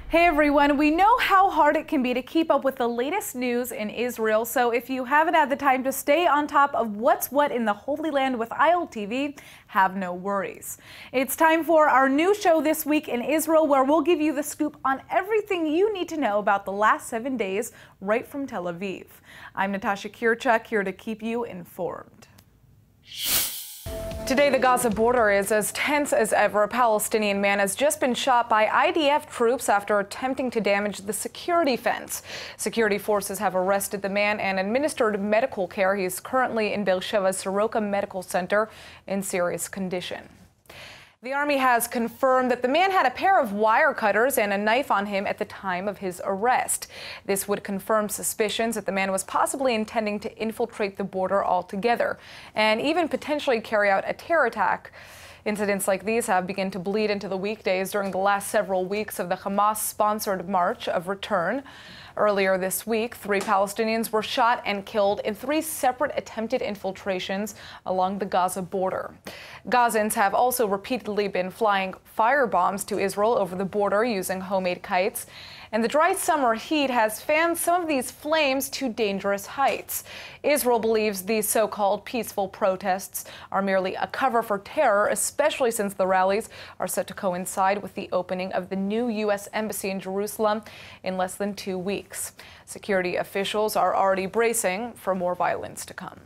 Hey everyone, we know how hard it can be to keep up with the latest news in Israel, so if you haven't had the time to stay on top of what's what in the Holy Land with ILTV, have no worries. It's time for our new show this week in Israel, where we'll give you the scoop on everything you need to know about the last 7 days right from Tel Aviv. I'm Natasha Kirchuk, here to keep you informed. Today, the Gaza border is as tense as ever. A Palestinian man has just been shot by IDF troops after attempting to damage the security fence. Security forces have arrested the man and administered medical care. He is currently in Beersheva's Soroka Medical Center in serious condition. The Army has confirmed that the man had a pair of wire cutters and a knife on him at the time of his arrest. This would confirm suspicions that the man was possibly intending to infiltrate the border altogether and even potentially carry out a terror attack. Incidents like these have begun to bleed into the weekdays during the last several weeks of the Hamas-sponsored March of Return. Earlier this week, 3 Palestinians were shot and killed in 3 separate attempted infiltrations along the Gaza border. Gazans have also repeatedly been flying firebombs to Israel over the border using homemade kites. And the dry summer heat has fanned some of these flames to dangerous heights. Israel believes these so-called peaceful protests are merely a cover for terror, especially since the rallies are set to coincide with the opening of the new U.S. Embassy in Jerusalem in less than 2 weeks. Security officials are already bracing for more violence to come.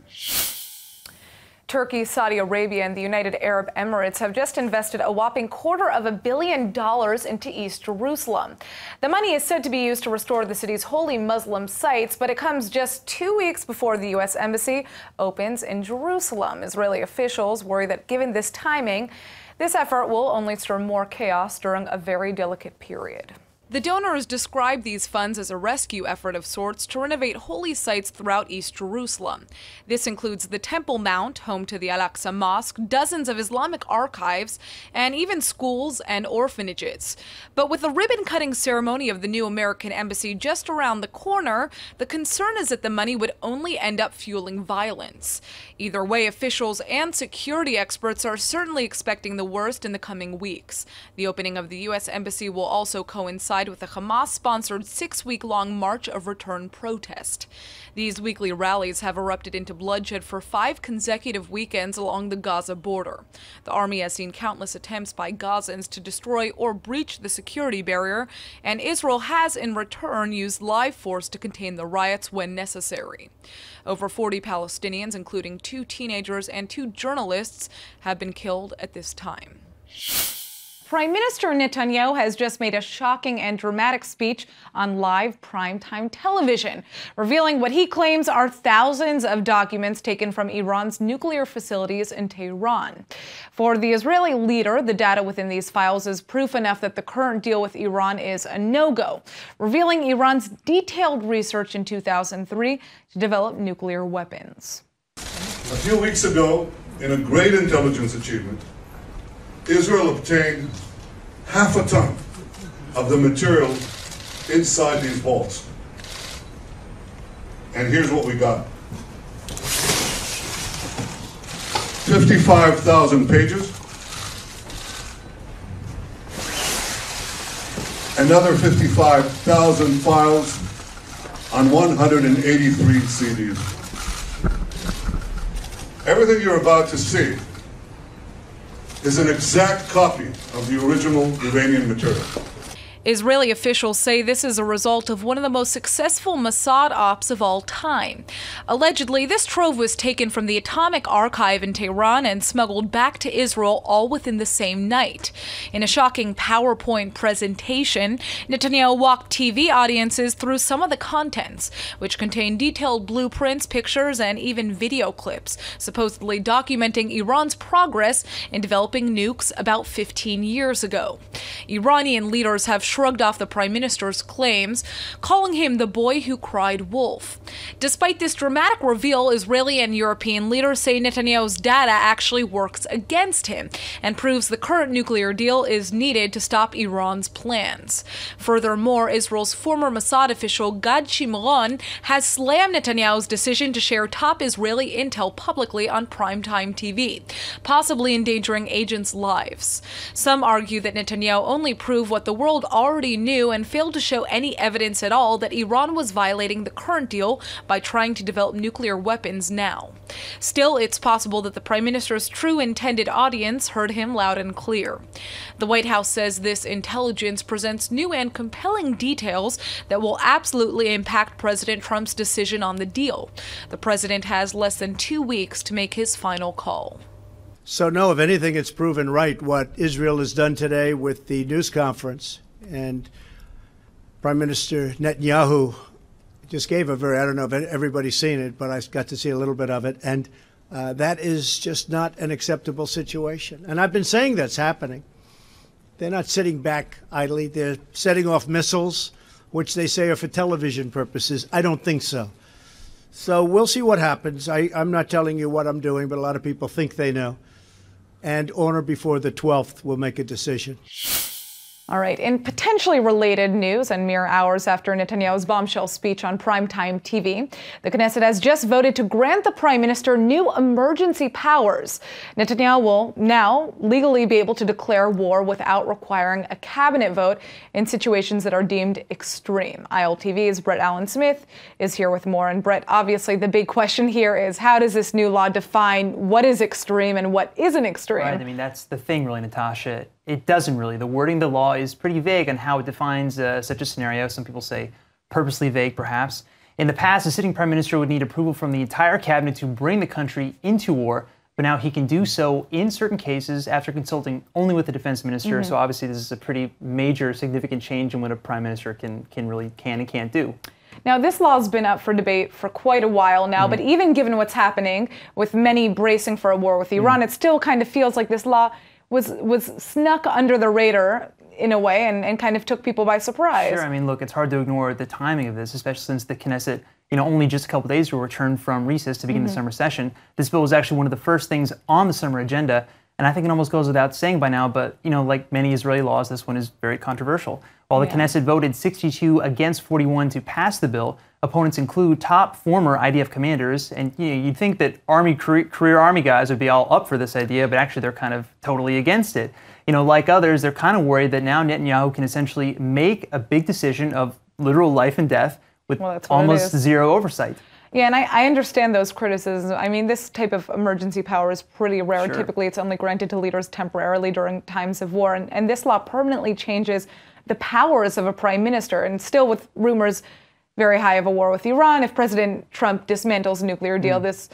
Turkey, Saudi Arabia, and the United Arab Emirates have just invested a whopping $250 million into East Jerusalem. The money is said to be used to restore the city's holy Muslim sites, but it comes just 2 weeks before the U.S. Embassy opens in Jerusalem. Israeli officials worry that given this timing, this effort will only stir more chaos during a very delicate period. The donors describe these funds as a rescue effort of sorts to renovate holy sites throughout East Jerusalem. This includes the Temple Mount, home to the Al-Aqsa Mosque, dozens of Islamic archives, and even schools and orphanages. But with the ribbon-cutting ceremony of the new American embassy just around the corner, the concern is that the money would only end up fueling violence. Either way, officials and security experts are certainly expecting the worst in the coming weeks. The opening of the U.S. embassy will also coincide with a Hamas-sponsored 6-week-long March of Return protest. These weekly rallies have erupted into bloodshed for 5 consecutive weekends along the Gaza border. The army has seen countless attempts by Gazans to destroy or breach the security barrier, and Israel has in return used live force to contain the riots when necessary. Over 40 Palestinians, including 2 teenagers and 2 journalists, have been killed at this time. Prime Minister Netanyahu has just made a shocking and dramatic speech on live primetime television, revealing what he claims are thousands of documents taken from Iran's nuclear facilities in Tehran. For the Israeli leader, the data within these files is proof enough that the current deal with Iran is a no-go, revealing Iran's detailed research in 2003 to develop nuclear weapons. A few weeks ago, in a great intelligence achievement, Israel obtained half a ton of the material inside these vaults. And here's what we got. 55,000 pages. Another 55,000 files on 183 CDs. Everything you're about to see is an exact copy of the original Iranian material. Israeli officials say this is a result of one of the most successful Mossad ops of all time. Allegedly, this trove was taken from the Atomic Archive in Tehran and smuggled back to Israel all within the same night. In a shocking PowerPoint presentation, Netanyahu walked TV audiences through some of the contents, which contained detailed blueprints, pictures, and even video clips, supposedly documenting Iran's progress in developing nukes about 15 years ago. Iranian leaders have shrugged off the prime minister's claims, calling him the boy who cried wolf. Despite this dramatic reveal, Israeli and European leaders say Netanyahu's data actually works against him and proves the current nuclear deal is needed to stop Iran's plans. Furthermore, Israel's former Mossad official Gad Shimron has slammed Netanyahu's decision to share top Israeli intel publicly on primetime TV, possibly endangering agents' lives. Some argue that Netanyahu only proved what the world already knew and failed to show any evidence at all that Iran was violating the current deal by trying to develop nuclear weapons now. Still, it's possible that the Prime Minister's true intended audience heard him loud and clear. The White House says this intelligence presents new and compelling details that will absolutely impact President Trump's decision on the deal. The president has less than 2 weeks to make his final call. So no, if anything, it's proven right what Israel has done today with the news conference. And Prime Minister Netanyahu just gave a very, I don't know if everybody's seen it, but I got to see a little bit of it. And that is just not an acceptable situation. And I've been saying that's happening. They're not sitting back idly. They're setting off missiles, which they say are for television purposes. I don't think so. So we'll see what happens. I'm not telling you what I'm doing, but a lot of people think they know. And on or before the 12th, we'll make a decision. All right. In potentially related news, and mere hours after Netanyahu's bombshell speech on primetime TV, the Knesset has just voted to grant the Prime Minister new emergency powers. Netanyahu will now legally be able to declare war without requiring a cabinet vote in situations that are deemed extreme. ILTV's Brett Allen Smith is here with more. And Brett, obviously the big question here is, how does this new law define what is extreme and what isn't extreme? Right. I mean, that's the thing, really, Natasha. It doesn't really. The wording of the law is pretty vague on how it defines such a scenario. Some people say purposely vague, perhaps. In the past, a sitting prime minister would need approval from the entire cabinet to bring the country into war, but now he can do so in certain cases after consulting only with the defense minister. So obviously this is a pretty major, significant change in what a prime minister can and can't do. Now, this law has been up for debate for quite a while now, but even given what's happening, with many bracing for a war with Iran, it still kind of feels like this law was snuck under the radar in a way and kind of took people by surprise. Sure. I mean, look, it's hard to ignore the timing of this, especially since the Knesset, only just a couple days ago returned from recess to begin the summer session. This bill was actually one of the first things on the summer agenda, and I think it almost goes without saying by now, but, like many Israeli laws, this one is very controversial. While the Knesset voted 62 against 41 to pass the bill, opponents include top former IDF commanders, and you'd think that career Army guys would be all up for this idea, but actually they're kind of totally against it. Like others, they're kind of worried that now Netanyahu can essentially make a big decision of literal life and death with almost zero oversight. Yeah, and I understand those criticisms. I mean, this type of emergency power is pretty rare. Sure. Typically, it's only granted to leaders temporarily during times of war. And this law permanently changes the powers of a prime minister. And still with rumors very high of a war with Iran, if President Trump dismantles a nuclear deal, this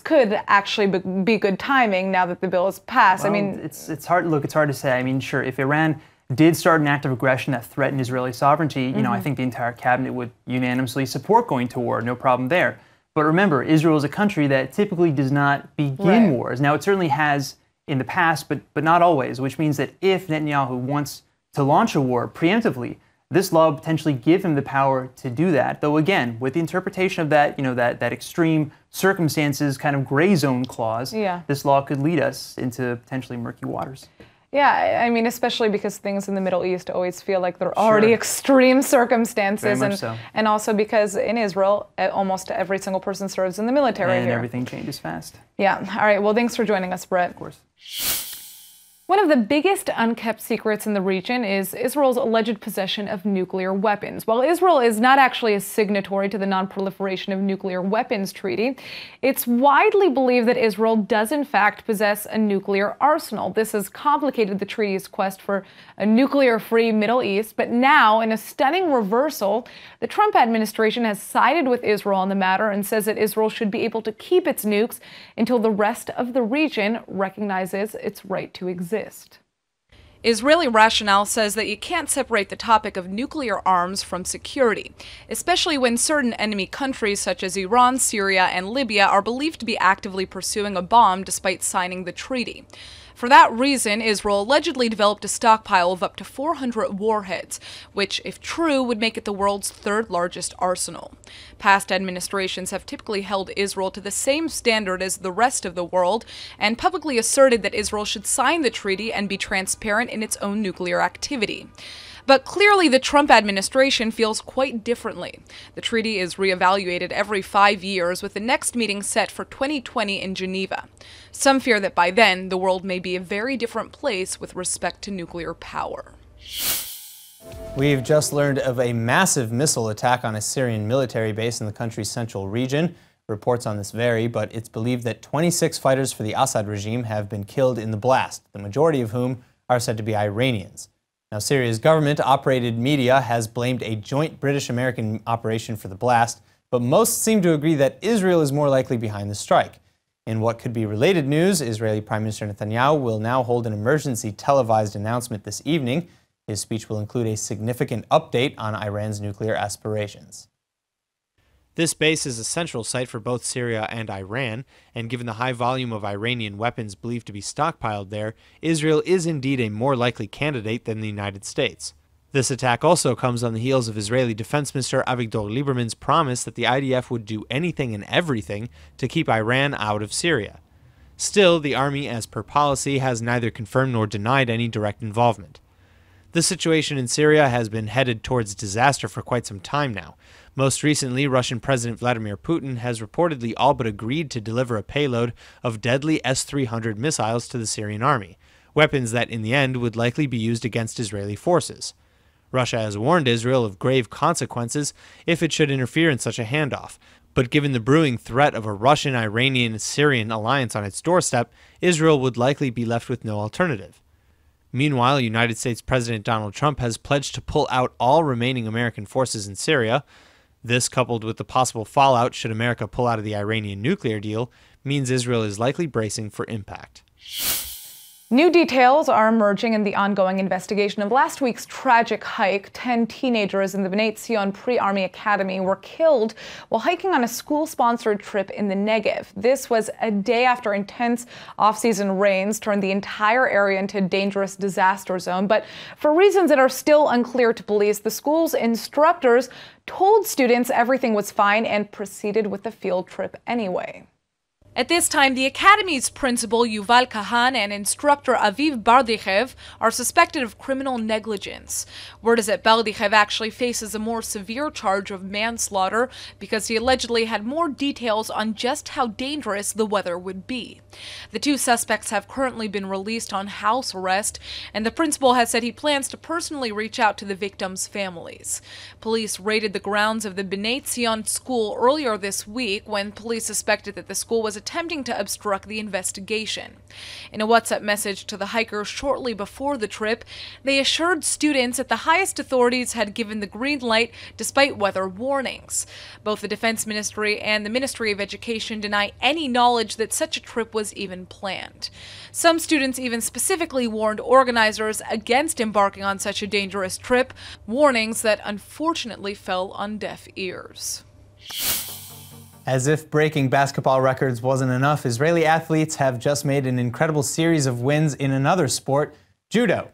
could actually be good timing now that the bill is passed. Well, I mean, it's hard. Look, it's hard to say. I mean, sure, if Iran did start an act of aggression that threatened Israeli sovereignty, I think the entire cabinet would unanimously support going to war. No problem there. But remember, Israel is a country that typically does not begin wars. Now, it certainly has in the past, but not always, which means that if Netanyahu wants to launch a war preemptively, this law would potentially give him the power to do that. Though again, with the interpretation of that, that extreme circumstances kind of gray zone clause, this law could lead us into potentially murky waters. Yeah, I mean, especially because things in the Middle East always feel like they're already extreme circumstances. Very much so. And also because in Israel, almost every single person serves in the military and here. Everything changes fast. Yeah. All right. Well, thanks for joining us, Brett. Of course. One of the biggest unkept secrets in the region is Israel's alleged possession of nuclear weapons. While Israel is not actually a signatory to the Non-Proliferation of Nuclear Weapons Treaty, it's widely believed that Israel does in fact possess a nuclear arsenal. This has complicated the treaty's quest for a nuclear-free Middle East, but now, in a stunning reversal, the Trump administration has sided with Israel on the matter and says that Israel should be able to keep its nukes until the rest of the region recognizes its right to exist. Israeli rationale says that you can't separate the topic of nuclear arms from security, especially when certain enemy countries such as Iran, Syria, and Libya are believed to be actively pursuing a bomb despite signing the treaty. For that reason, Israel allegedly developed a stockpile of up to 400 warheads, which, if true, would make it the world's third largest arsenal. Past administrations have typically held Israel to the same standard as the rest of the world and publicly asserted that Israel should sign the treaty and be transparent in its own nuclear activity. But clearly the Trump administration feels quite differently. The treaty is reevaluated every 5 years, with the next meeting set for 2020 in Geneva. Some fear that by then, the world may be a very different place with respect to nuclear power. We've just learned of a massive missile attack on a Syrian military base in the country's central region. Reports on this vary, but it's believed that 26 fighters for the Assad regime have been killed in the blast, the majority of whom are said to be Iranians. Now, Syria's government-operated media has blamed a joint British-American operation for the blast, but most seem to agree that Israel is more likely behind the strike. In what could be related news, Israeli Prime Minister Netanyahu will now hold an emergency televised announcement this evening. His speech will include a significant update on Iran's nuclear aspirations. This base is a central site for both Syria and Iran, and given the high volume of Iranian weapons believed to be stockpiled there, Israel is indeed a more likely candidate than the United States. This attack also comes on the heels of Israeli Defense Minister Avigdor Lieberman's promise that the IDF would do anything and everything to keep Iran out of Syria. Still, the army, as per policy, has neither confirmed nor denied any direct involvement. The situation in Syria has been headed towards disaster for quite some time now. Most recently, Russian President Vladimir Putin has reportedly all but agreed to deliver a payload of deadly S-300 missiles to the Syrian army, weapons that in the end would likely be used against Israeli forces. Russia has warned Israel of grave consequences if it should interfere in such a handoff, but given the brewing threat of a Russian-Iranian-Syrian alliance on its doorstep, Israel would likely be left with no alternative. Meanwhile, United States President Donald Trump has pledged to pull out all remaining American forces in Syria. This, coupled with the possible fallout should America pull out of the Iranian nuclear deal, means Israel is likely bracing for impact. New details are emerging in the ongoing investigation of last week's tragic hike. 10 teenagers in the Bnei Zion Pre-Army Academy were killed while hiking on a school-sponsored trip in the Negab. This was a day after intense off-season rains turned the entire area into a dangerous disaster zone. But for reasons that are still unclear to police, the school's instructors told students everything was fine and proceeded with the field trip anyway. At this time, the Academy's principal, Yuval Kahan, and instructor Aviv Bardichev are suspected of criminal negligence. Word is that Bardichev actually faces a more severe charge of manslaughter because he allegedly had more details on just how dangerous the weather would be. The two suspects have currently been released on house arrest, and the principal has said he plans to personally reach out to the victims' families. Police raided the grounds of the Bnei Zion school earlier this week when police suspected that the school was attempting to obstruct the investigation. In a WhatsApp message to the hikers shortly before the trip, they assured students that the highest authorities had given the green light despite weather warnings. Both the Defense Ministry and the Ministry of Education deny any knowledge that such a trip was even planned. Some students even specifically warned organizers against embarking on such a dangerous trip, warnings that unfortunately fell on deaf ears. As if breaking basketball records wasn't enough, Israeli athletes have just made an incredible series of wins in another sport, judo.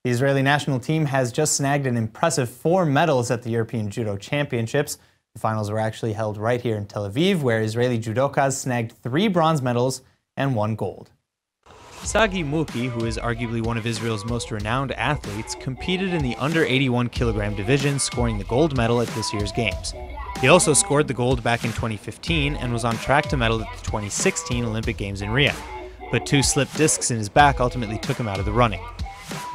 The Israeli national team has just snagged an impressive 4 medals at the European Judo Championships. The finals were actually held right here in Tel Aviv, where Israeli judokas snagged 3 bronze medals and 1 gold. Sagi Muki, who is arguably one of Israel's most renowned athletes, competed in the under 81 kilogram division, scoring the gold medal at this year's games. He also scored the gold back in 2015 and was on track to medal at the 2016 Olympic Games in Rio, but 2 slipped discs in his back ultimately took him out of the running.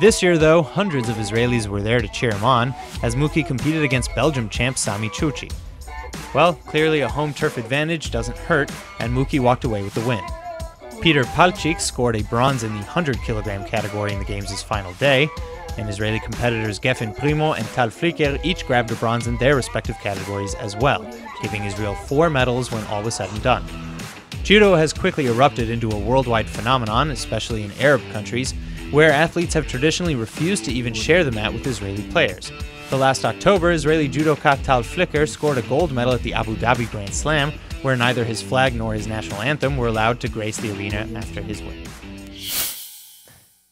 This year, though, hundreds of Israelis were there to cheer him on as Muki competed against Belgium champ Sami Chuchi. Well, clearly a home turf advantage doesn't hurt, and Muki walked away with the win. Peter Palchik scored a bronze in the 100 kilogram category in the games' final day, and Israeli competitors Geffen Primo and Tal Flicker each grabbed a bronze in their respective categories as well, giving Israel 4 medals when all was said and done. Judo has quickly erupted into a worldwide phenomenon, especially in Arab countries, where athletes have traditionally refused to even share the mat with Israeli players. The last October, Israeli judoka Tal Flicker scored a gold medal at the Abu Dhabi Grand Slam, where neither his flag nor his national anthem were allowed to grace the arena after his win.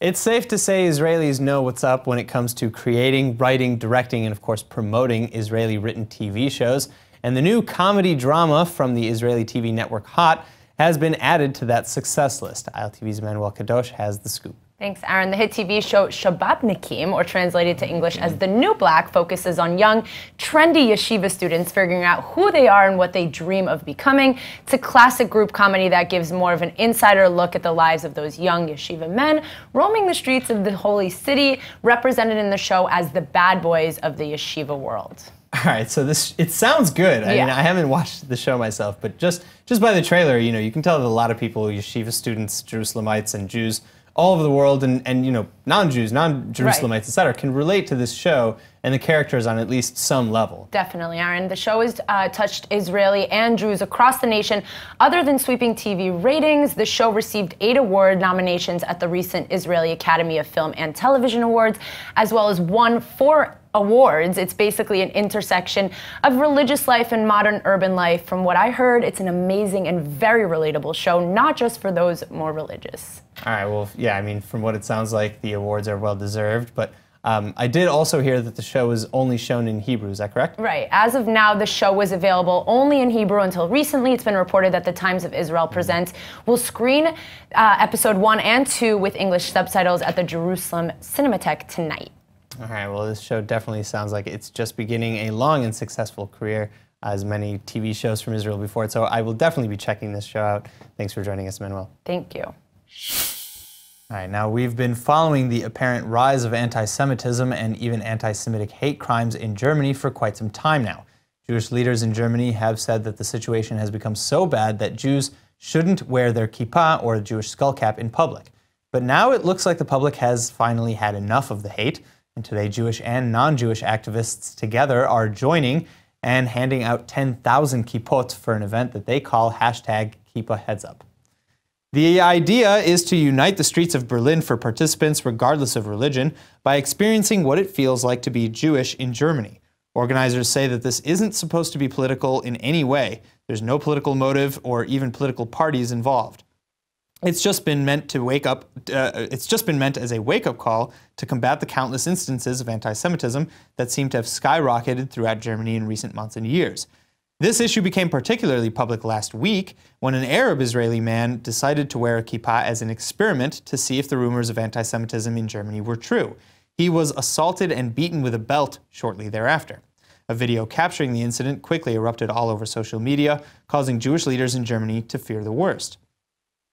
It's safe to say Israelis know what's up when it comes to creating, writing, directing, and of course promoting Israeli-written TV shows. And the new comedy drama from the Israeli TV network Hot has been added to that success list. ILTV's Manuel Kadosh has the scoop. Thanks, Aaron. The hit TV show Shabbatnikim, or translated to English as The New Black, focuses on young, trendy yeshiva students figuring out who they are and what they dream of becoming. It's a classic group comedy that gives more of an insider look at the lives of those young yeshiva men roaming the streets of the holy city, represented in the show as the bad boys of the yeshiva world. All right, so it sounds good. I mean, I haven't watched the show myself, but just by the trailer, you can tell that a lot of people, yeshiva students, Jerusalemites, and Jews all over the world, and non-Jews, non-Jerusalemites, etc., can relate to this show and the characters on at least some level. Definitely, Aaron. The show has touched Israeli and Jews across the nation. Other than sweeping TV ratings, the show received 8 award nominations at the recent Israeli Academy of Film and Television Awards, as well as won 4 awards. It's basically an intersection of religious life and modern urban life. From what I heard, it's an amazing and very relatable show, not just for those more religious. All right, well, yeah, I mean, from what it sounds like, the awards are well-deserved, but I did also hear that the show is only shown in Hebrew, is that correct? Right. As of now, the show was available only in Hebrew until recently. It's been reported that the Times of Israel Presents will screen episode 1 and 2 with English subtitles at the Jerusalem Cinematheque tonight. All right, well, this show definitely sounds like it's just beginning a long and successful career, as many TV shows from Israel before it, so I will definitely be checking this show out. Thanks for joining us, Manuel. Thank you. All right, now we've been following the apparent rise of anti-Semitism and even anti-Semitic hate crimes in Germany for quite some time now. Jewish leaders in Germany have said that the situation has become so bad that Jews shouldn't wear their kippah or Jewish skull cap in public. But now it looks like the public has finally had enough of the hate, and today Jewish and non-Jewish activists together are joining and handing out 10,000 kippot for an event that they call #KippahHeadsUp. The idea is to unite the streets of Berlin for participants regardless of religion by experiencing what it feels like to be Jewish in Germany. Organizers say that this isn't supposed to be political in any way. There's no political motive or even political parties involved. It's just been meant to as a wake-up call to combat the countless instances of anti-Semitism that seem to have skyrocketed throughout Germany in recent months and years. This issue became particularly public last week when an Arab Israeli man decided to wear a kippah as an experiment to see if the rumors of anti-Semitism in Germany were true. He was assaulted and beaten with a belt shortly thereafter. A video capturing the incident quickly erupted all over social media, causing Jewish leaders in Germany to fear the worst.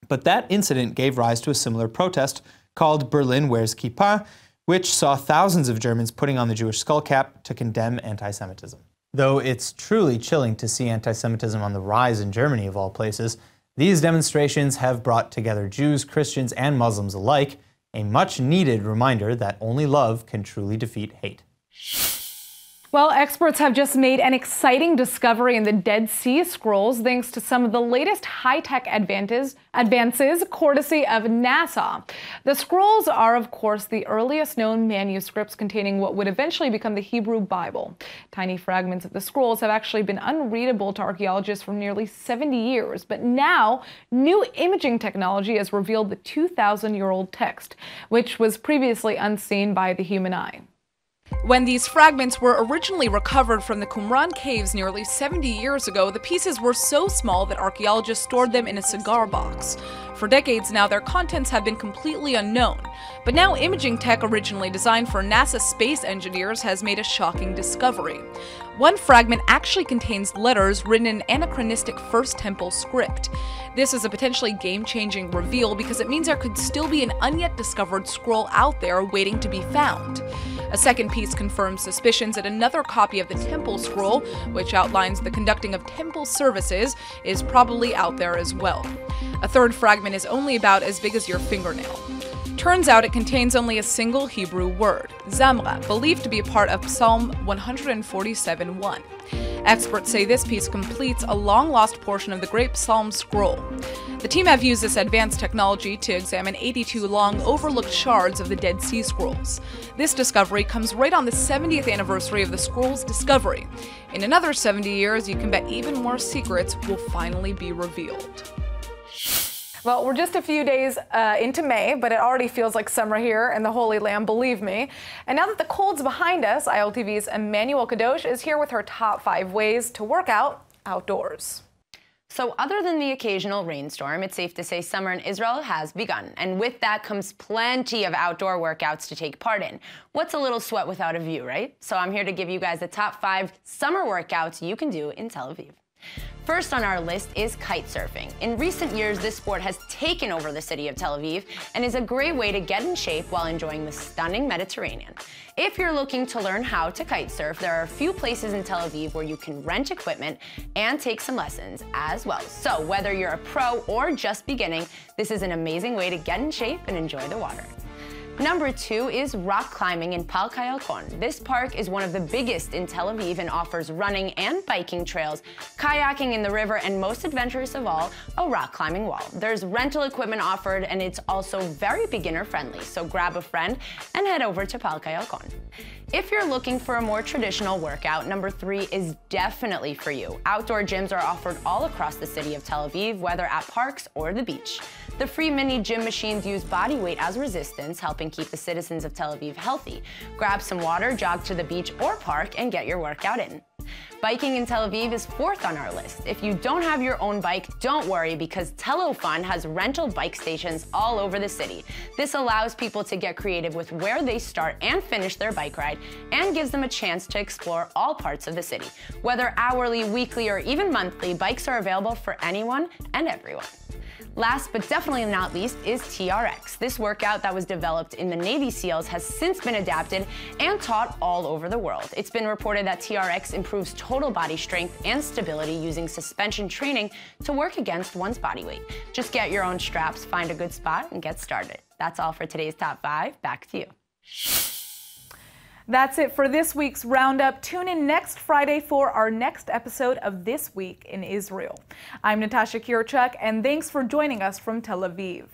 But that incident gave rise to a similar protest called Berlin Wears Kippah, which saw thousands of Germans putting on the Jewish skull cap to condemn anti-Semitism. Though it's truly chilling to see anti-Semitism on the rise in Germany, of all places, these demonstrations have brought together Jews, Christians, and Muslims alike, a much-needed reminder that only love can truly defeat hate. Well, experts have just made an exciting discovery in the Dead Sea Scrolls thanks to some of the latest high-tech advances courtesy of NASA. The scrolls are, of course, the earliest known manuscripts containing what would eventually become the Hebrew Bible. Tiny fragments of the scrolls have actually been unreadable to archaeologists for nearly 70 years, but now new imaging technology has revealed the 2,000-year-old text, which was previously unseen by the human eye. When these fragments were originally recovered from the Qumran caves nearly 70 years ago, the pieces were so small that archaeologists stored them in a cigar box. For decades now, their contents have been completely unknown. But now imaging tech originally designed for NASA space engineers has made a shocking discovery. One fragment actually contains letters written in anachronistic First Temple script. This is a potentially game-changing reveal because it means there could still be an unyet discovered scroll out there waiting to be found. A second piece confirms suspicions that another copy of the Temple Scroll, which outlines the conducting of temple services, is probably out there as well. A third fragment is only about as big as your fingernail. Turns out it contains only a single Hebrew word, Zamra, believed to be a part of Psalm 147:1. Experts say this piece completes a long-lost portion of the Great Psalm Scroll. The team have used this advanced technology to examine 82 long, overlooked shards of the Dead Sea Scrolls. This discovery comes right on the 70th anniversary of the scroll's discovery. In another 70 years, you can bet even more secrets will finally be revealed. Well, we're just a few days into May, but it already feels like summer here in the Holy Land, believe me. And now that the cold's behind us, ILTV's Emmanuel Kadosh is here with her top 5 ways to work out outdoors. So other than the occasional rainstorm, it's safe to say summer in Israel has begun. And with that comes plenty of outdoor workouts to take part in. What's a little sweat without a view, right? So I'm here to give you guys the top 5 summer workouts you can do in Tel Aviv. First on our list is kite surfing. In recent years, this sport has taken over the city of Tel Aviv and is a great way to get in shape while enjoying the stunning Mediterranean. If you're looking to learn how to kite surf, there are a few places in Tel Aviv where you can rent equipment and take some lessons as well. So whether you're a pro or just beginning, this is an amazing way to get in shape and enjoy the water. Number 2 is rock climbing in Parque Ayalon. This park is one of the biggest in Tel Aviv and offers running and biking trails, kayaking in the river, and most adventurous of all, a rock climbing wall. There's rental equipment offered and it's also very beginner friendly, so grab a friend and head over to Parque Ayalon. If you're looking for a more traditional workout, number 3 is definitely for you. Outdoor gyms are offered all across the city of Tel Aviv, whether at parks or the beach. The free mini gym machines use body weight as resistance, helping keep the citizens of Tel Aviv healthy. Grab some water, jog to the beach or park, and get your workout in. Biking in Tel Aviv is 4th on our list. If you don't have your own bike, don't worry because Telofun has rental bike stations all over the city. This allows people to get creative with where they start and finish their bike ride and gives them a chance to explore all parts of the city. Whether hourly, weekly, or even monthly, bikes are available for anyone and everyone. Last but definitely not least is TRX. This workout that was developed in the Navy SEALs has since been adapted and taught all over the world. It's been reported that TRX improves total body strength and stability using suspension training to work against one's body weight. Just get your own straps, find a good spot, and get started. That's all for today's top 5. Back to you. That's it for this week's Roundup. Tune in next Friday for our next episode of This Week in Israel. I'm Natasha Kirchuk, and thanks for joining us from Tel Aviv.